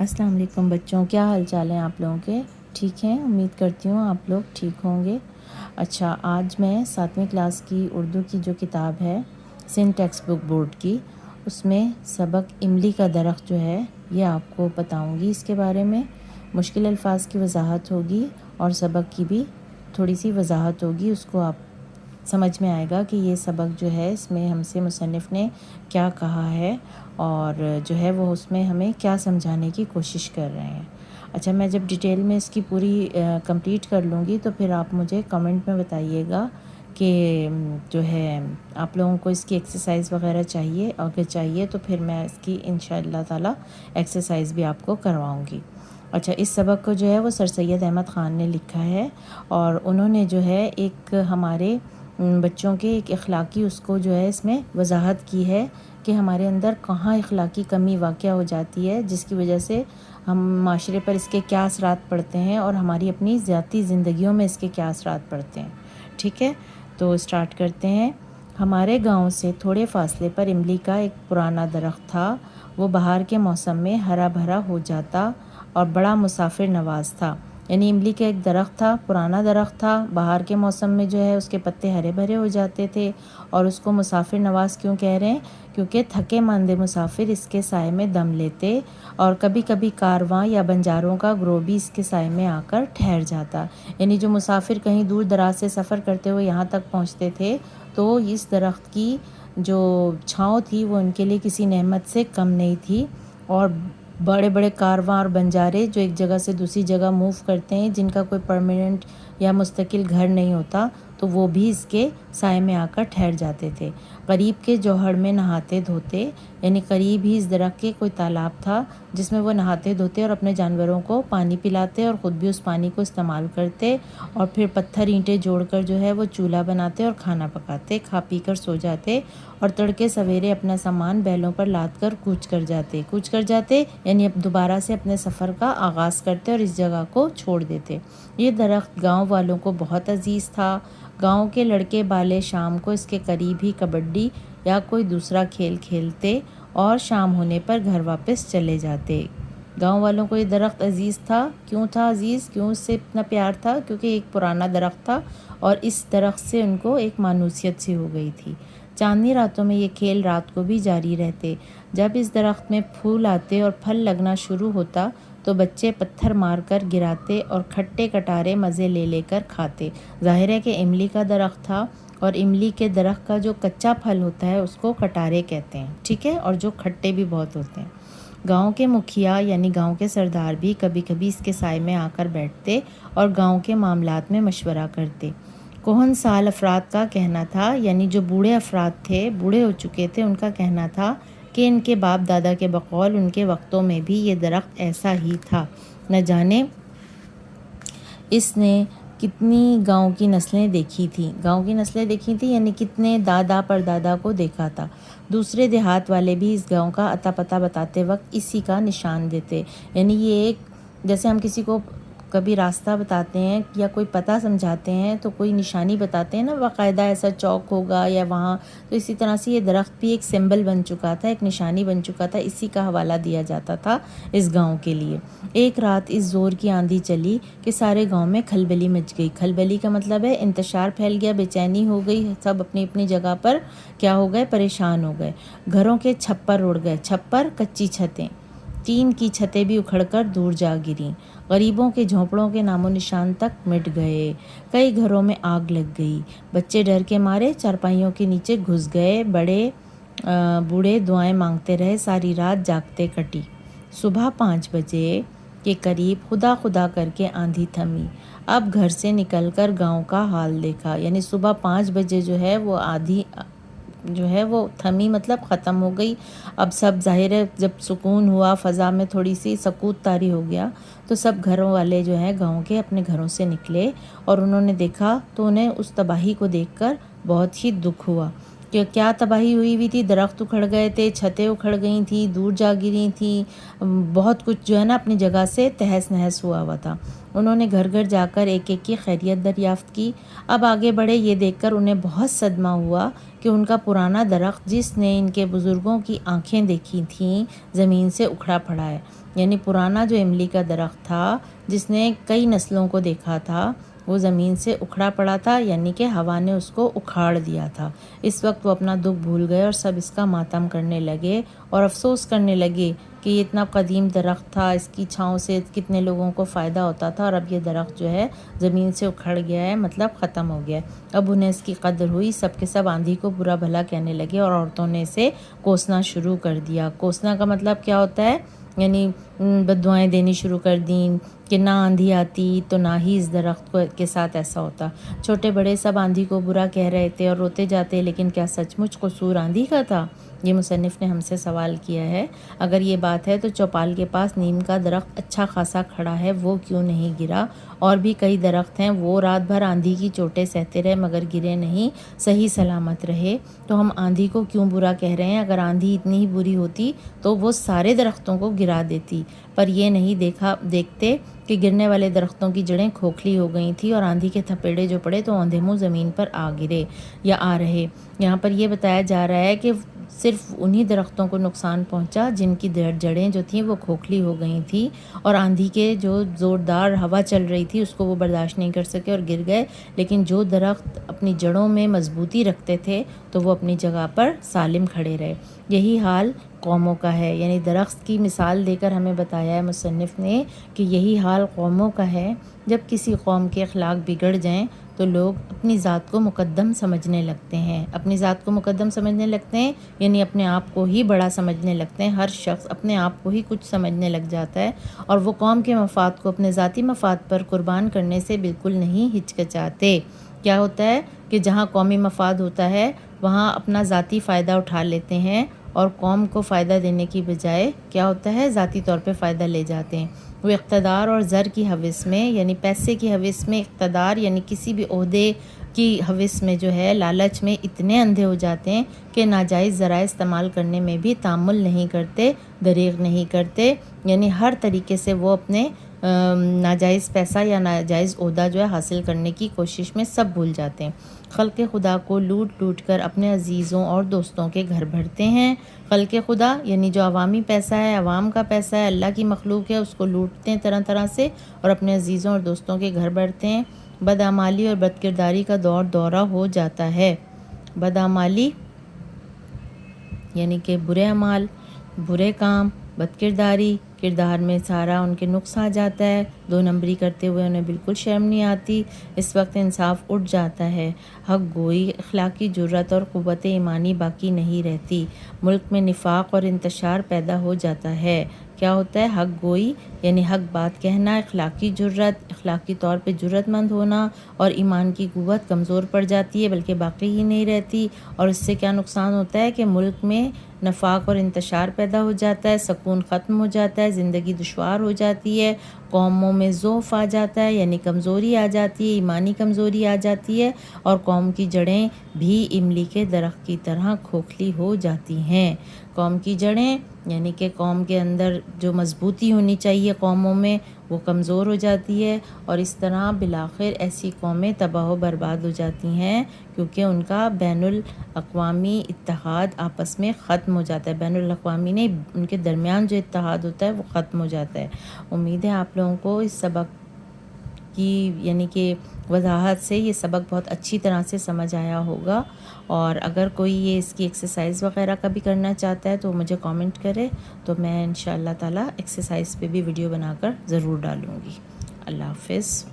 السلام علیکم بچوں، کیا حال چال ہیں آپ لوگوں کے؟ ٹھیک ہیں؟ امید کرتی ہوں آپ لوگ ٹھیک ہوں گے۔ اچھا، آج میں 7ویں کلاس کی اردو کی جو کتاب ہے سندھ ٹیکسٹ بک بورڈ کی، اس میں سبق املی کا درخت جو ہے یہ آپ کو بتاؤں گی۔ اس کے بارے میں مشکل الفاظ کی وضاحت ہوگی اور سبق کی بھی تھوڑی سی وضاحت ہوگی، اس کو آپ سمجھ میں آئے گا کہ یہ سبق جو ہے اس میں ہم سے مصنف نے کیا کہا ہے اور جو ہے وہ اس میں ہمیں کیا سمجھانے کی کوشش کر رہے ہیں۔ اچھا، میں جب ڈیٹیل میں اس کی پوری کمپلیٹ کر لوں گی تو پھر آپ مجھے کمنٹ میں بتائیے گا کہ جو ہے آپ لوگوں کو اس کی ایکسرسائز وغیرہ چاہیے، اگر چاہیے تو پھر میں اس کی انشاءاللہ تعالی ایکسرسائز بھی آپ کو کرواؤں گی۔ اچھا، اس سبق کو جو ہے وہ سر سید احمد خان نے لکھا ہے اور انہوں نے جو ہے ایک ہمارے بچوں کے ایک اخلاقی اس کو جو ہے اس میں وضاحت کی ہے کہ ہمارے اندر کہاں اخلاقی کمی واقع ہو جاتی ہے، جس کی وجہ سے ہم معاشرے پر اس کے کیا اثرات پڑتے ہیں اور ہماری اپنی ذاتی زندگیوں میں اس کے کیا اثرات پڑتے ہیں۔ ٹھیک ہے، تو اسٹارٹ کرتے ہیں۔ ہمارے گاؤں سے تھوڑے فاصلے پر املی کا ایک پرانا درخت تھا۔ وہ بہار کے موسم میں ہرا بھرا ہو جاتا اور بڑا مسافر نواز تھا۔ یعنی املی کا ایک درخت تھا، پرانا درخت تھا، بہار کے موسم میں جو ہے اس کے پتے ہرے بھرے ہو جاتے تھے اور اس کو مسافر نواز کیوں کہہ رہے ہیں؟ کیونکہ تھکے ماندے مسافر اس کے سائے میں دم لیتے اور کبھی کبھی کارواں یا بنجاروں کا گروہ بھی اس کے سائے میں آ کر ٹھہر جاتا۔ یعنی جو مسافر کہیں دور دراز سے سفر کرتے ہوئے یہاں تک پہنچتے تھے تو اس درخت کی جو چھاؤں تھی وہ ان کے لیے کسی نعمت سے کم نہیں تھی۔ اور بڑے بڑے کارواں اور بنجارے جو ایک جگہ سے دوسری جگہ موو کرتے ہیں، جن کا کوئی پرماننٹ یا مستقل گھر نہیں ہوتا، تو وہ بھی اس کے سائے میں آ کر ٹھہر جاتے تھے۔ قریب کے جوہڑ میں نہاتے دھوتے، یعنی قریب ہی اس درخت کے کوئی تالاب تھا جس میں وہ نہاتے دھوتے اور اپنے جانوروں کو پانی پلاتے اور خود بھی اس پانی کو استعمال کرتے اور پھر پتھر اینٹیں جوڑ کر جو ہے وہ چولہا بناتے اور کھانا پکاتے، کھا پی کر سو جاتے اور تڑکے سویرے اپنا سامان بیلوں پر لاد کر کوچ کر جاتے یعنی اب دوبارہ سے اپنے سفر کا آغاز کرتے اور اس جگہ کو چھوڑ دیتے۔ یہ درخت گاؤں والوں کو بہت عزیز تھا۔ گاؤں کے لڑکے بالے شام کو اس کے قریب ہی کبڈی یا کوئی دوسرا کھیل کھیلتے اور شام ہونے پر گھر واپس چلے جاتے۔ گاؤں والوں کو یہ درخت عزیز تھا۔ کیوں تھا عزیز؟ کیوں اس سے اتنا پیار تھا؟ کیونکہ ایک پرانا درخت تھا اور اس درخت سے ان کو ایک مانوسیت سی ہو گئی تھی۔ چاندنی راتوں میں یہ کھیل رات کو بھی جاری رہتے۔ جب اس درخت میں پھول آتے اور پھل لگنا شروع ہوتا تو بچے پتھر مار کر گراتے اور کھٹے کٹارے مزے لے لے کر کھاتے۔ ظاہر ہے کہ املی کا درخت تھا اور املی کے درخت کا جو کچا پھل ہوتا ہے اس کو کٹارے کہتے ہیں، ٹھیک ہے، اور جو کھٹے بھی بہت ہوتے ہیں۔ گاؤں کے مکھیا یعنی گاؤں کے سردار بھی کبھی کبھی اس کے سائے میں آ کر بیٹھتے اور گاؤں کے معاملات میں مشورہ کرتے۔ کہن سال افراد کا کہنا تھا، یعنی جو بوڑھے افراد تھے، بوڑھے ہو چکے تھے، ان کا کہنا تھا کہ ان کے باپ دادا کے بقول ان کے وقتوں میں بھی یہ درخت ایسا ہی تھا۔ نہ جانے اس نے کتنی گاؤں کی نسلیں دیکھی تھیں، یعنی کتنے دادا پر دادا کو دیکھا تھا۔ دوسرے دیہات والے بھی اس گاؤں کا اتا پتہ بتاتے وقت اسی کا نشان دیتے۔ یعنی یہ ایک جیسے ہم کسی کو کبھی راستہ بتاتے ہیں یا کوئی پتہ سمجھاتے ہیں تو کوئی نشانی بتاتے ہیں نا، باقاعدہ ایسا چوک ہوگا یا وہاں، تو اسی طرح سے یہ درخت بھی ایک سمبل بن چکا تھا، ایک نشانی بن چکا تھا، اسی کا حوالہ دیا جاتا تھا اس گاؤں کے لیے۔ ایک رات اس زور کی آندھی چلی کہ سارے گاؤں میں کھلبلی مچ گئی۔ کھلبلی کا مطلب ہے انتشار پھیل گیا، بے چینی ہو گئی، سب اپنی اپنی جگہ پر کیا ہو گئے؟ پریشان ہو گئے۔ گھروں کے چھپر اڑ گئے، چھپر کچی چھتیں، ٹین کی چھتیں بھی اکھڑ کر دور جا گریں۔ غریبوں کے جھونپڑوں کے نام و نشان تک مٹ گئے۔ کئی گھروں میں آگ لگ گئی۔ بچے ڈر کے مارے چارپائیوں کے نیچے گھس گئے۔ بڑے بوڑھے دعائیں مانگتے رہے، ساری رات جاگتے کٹی۔ صبح 5 بجے کے قریب خدا خدا کر کے آندھی تھمی۔ اب گھر سے نکل کر گاؤں کا حال دیکھا، یعنی صبح 5 بجے جو ہے وہ آندھی جو ہے وہ تھمی، مطلب ختم ہو گئی۔ اب سب ظاہر ہے جب سکون ہوا، فضا میں تھوڑی سی سکوت طاری ہو گیا تو سب گھروں والے جو ہیں گاؤں کے اپنے گھروں سے نکلے اور انہوں نے دیکھا تو انہیں اس تباہی کو دیکھ کر بہت ہی دکھ ہوا۔ کہ کیا تباہی ہوئی تھی، درخت اکھڑ گئے تھے، چھتیں اکھڑ گئی تھیں، دور جا گری تھیں، بہت کچھ جو ہے نا اپنی جگہ سے تہس نہس ہوا تھا۔ انہوں نے گھر گھر جا کر ایک ایک کی خیریت دریافت کی۔ اب آگے بڑھے، یہ دیکھ کر انہیں بہت صدمہ ہوا کہ ان کا پرانا درخت جس نے ان کے بزرگوں کی آنکھیں دیکھی تھیں زمین سے اکھڑا پڑا ہے۔ یعنی پرانا جو املی کا درخت تھا جس نے کئی نسلوں کو دیکھا تھا وہ زمین سے اکھڑا پڑا تھا، یعنی کہ ہوا نے اس کو اکھاڑ دیا تھا۔ اس وقت وہ اپنا دکھ بھول گئے اور سب اس کا ماتم کرنے لگے اور افسوس کرنے لگے کہ یہ اتنا قدیم درخت تھا، اس کی چھاؤں سے کتنے لوگوں کو فائدہ ہوتا تھا، اور اب یہ درخت جو ہے زمین سے اکھڑ گیا ہے، مطلب ختم ہو گیا ہے۔ اب انہیں اس کی قدر ہوئی، سب کے سب آندھی کو برا بھلا کہنے لگے اور عورتوں نے اسے کوسنا شروع کر دیا۔ کوسنا کا مطلب کیا ہوتا ہے؟ یعنی بد دعائیں دینی شروع کر دیں کہ نہ آندھی آتی تو نہ ہی اس درخت کے ساتھ ایسا ہوتا۔ چھوٹے بڑے سب آندھی کو برا کہہ رہے تھے اور روتے جاتے، لیکن کیا سچ مچ قصور آندھی کا تھا؟ یہ مصنف نے ہم سے سوال کیا ہے۔ اگر یہ بات ہے تو چوپال کے پاس نیم کا درخت اچھا خاصا کھڑا ہے، وہ کیوں نہیں گرا؟ اور بھی کئی درخت ہیں، وہ رات بھر آندھی کی چوٹیں سہتے رہے مگر گرے نہیں، صحیح سلامت رہے۔ تو ہم آندھی کو کیوں برا کہہ رہے ہیں؟ اگر آندھی اتنی ہی بری ہوتی تو وہ سارے درختوں کو گرا دیتی، پر یہ نہیں دیکھتے کہ گرنے والے درختوں کی جڑیں کھوکھلی ہو گئی تھی اور آندھی کے تھپیڑے جو پڑے تو اوندھے منہ زمین پر آ گرے یا آ رہے۔ یہاں پر یہ بتایا جا رہا ہے کہ صرف انہی درختوں کو نقصان پہنچا جن کی جڑیں جو تھیں وہ کھوکھلی ہو گئی تھیں اور آندھی کے جو زوردار ہوا چل رہی تھی اس کو وہ برداشت نہیں کر سکے اور گر گئے، لیکن جو درخت اپنی جڑوں میں مضبوطی رکھتے تھے تو وہ اپنی جگہ پر سالم کھڑے رہے۔ یہی حال قوموں کا ہے، یعنی درخت کی مثال دے کر ہمیں بتایا ہے مصنف نے کہ یہی حال قوموں کا ہے۔ جب کسی قوم کے اخلاق بگڑ جائیں تو لوگ اپنی ذات کو مقدم سمجھنے لگتے ہیں۔ اپنی ذات کو مقدم سمجھنے لگتے ہیں یعنی اپنے آپ کو ہی بڑا سمجھنے لگتے ہیں۔ ہر شخص اپنے آپ کو ہی کچھ سمجھنے لگ جاتا ہے اور وہ قوم کے مفاد کو اپنے ذاتی مفاد پر قربان کرنے سے بالکل نہیں ہچکچاتے۔ کیا ہوتا ہے کہ جہاں قومی مفاد ہوتا ہے وہاں اپنا ذاتی فائدہ اٹھا لیتے ہیں اور قوم کو فائدہ دینے کی بجائے کیا ہوتا ہے ذاتی طور پہ فائدہ لے جاتے ہیں۔ وہ اقتدار اور زر کی ہوس میں، یعنی پیسے کی ہوس میں، اقتدار یعنی کسی بھی عہدے کی ہوس میں جو ہے، لالچ میں اتنے اندھے ہو جاتے ہیں کہ ناجائز ذرائع استعمال کرنے میں بھی تامل نہیں کرتے، دریغ نہیں کرتے، یعنی ہر طریقے سے وہ اپنے ناجائز پیسہ یا ناجائز عہدہ جو ہے حاصل کرنے کی کوشش میں سب بھول جاتے ہیں۔ خلق خدا کو لوٹ لوٹ کر اپنے عزیزوں اور دوستوں کے گھر بھرتے ہیں۔ خلق خدا یعنی جو عوامی پیسہ ہے، عوام کا پیسہ ہے، اللہ کی مخلوق ہے، اس کو لوٹتے ہیں طرح طرح سے اور اپنے عزیزوں اور دوستوں کے گھر بھرتے ہیں۔ بدعمالی اور بدکرداری کا دورہ ہو جاتا ہے۔ بدعمالی یعنی کہ برے اعمال، برے کام، بدکرداری، کردار میں سارا ان کے نقص آ جاتا ہے، دو نمبری کرتے ہوئے انہیں بالکل شرم نہیں آتی۔ اس وقت انصاف اٹھ جاتا ہے، حق گوئی، اخلاقی جرات اور قوت ایمانی باقی نہیں رہتی، ملک میں نفاق اور انتشار پیدا ہو جاتا ہے۔ کیا ہوتا ہے؟ حق گوئی یعنی حق بات کہنا، اخلاقی جرات، اخلاقی طور پہ جرات مند ہونا، اور ایمان کی قوت کمزور پڑ جاتی ہے بلکہ باقی ہی نہیں رہتی، اور اس سے کیا نقصان ہوتا ہے کہ ملک میں نفاق اور انتشار پیدا ہو جاتا ہے، سکون ختم ہو جاتا ہے، زندگی دشوار ہو جاتی ہے، قوموں میں ضعف آ جاتا ہے یعنی کمزوری آ جاتی ہے، ایمانی کمزوری آ جاتی ہے، اور قوم کی جڑیں بھی املی کے درخت کی طرح کھوکھلی ہو جاتی ہیں۔ قوم کی جڑیں یعنی کہ قوم کے اندر جو مضبوطی ہونی چاہیے قوموں میں وہ کمزور ہو جاتی ہے، اور اس طرح بالآخر ایسی قومیں تباہ و برباد ہو جاتی ہیں کیونکہ ان کا بین الاقوامی اتحاد آپس میں ختم ہو جاتا ہے۔ بین الاقوامی نہیں، ان کے درمیان جو اتحاد ہوتا ہے وہ ختم ہو جاتا ہے۔ امید ہے آپ لوگوں کو اس سبق کی یعنی کہ وضاحت سے یہ سبق بہت اچھی طرح سے سمجھ آیا ہوگا، اور اگر کوئی یہ اس کی ایکسرسائز وغیرہ کا بھی کرنا چاہتا ہے تو مجھے کامنٹ کرے، تو میں انشاءاللہ تعالی ایکسرسائز پہ بھی ویڈیو بنا کر ضرور ڈالوں گی۔ اللہ حافظ۔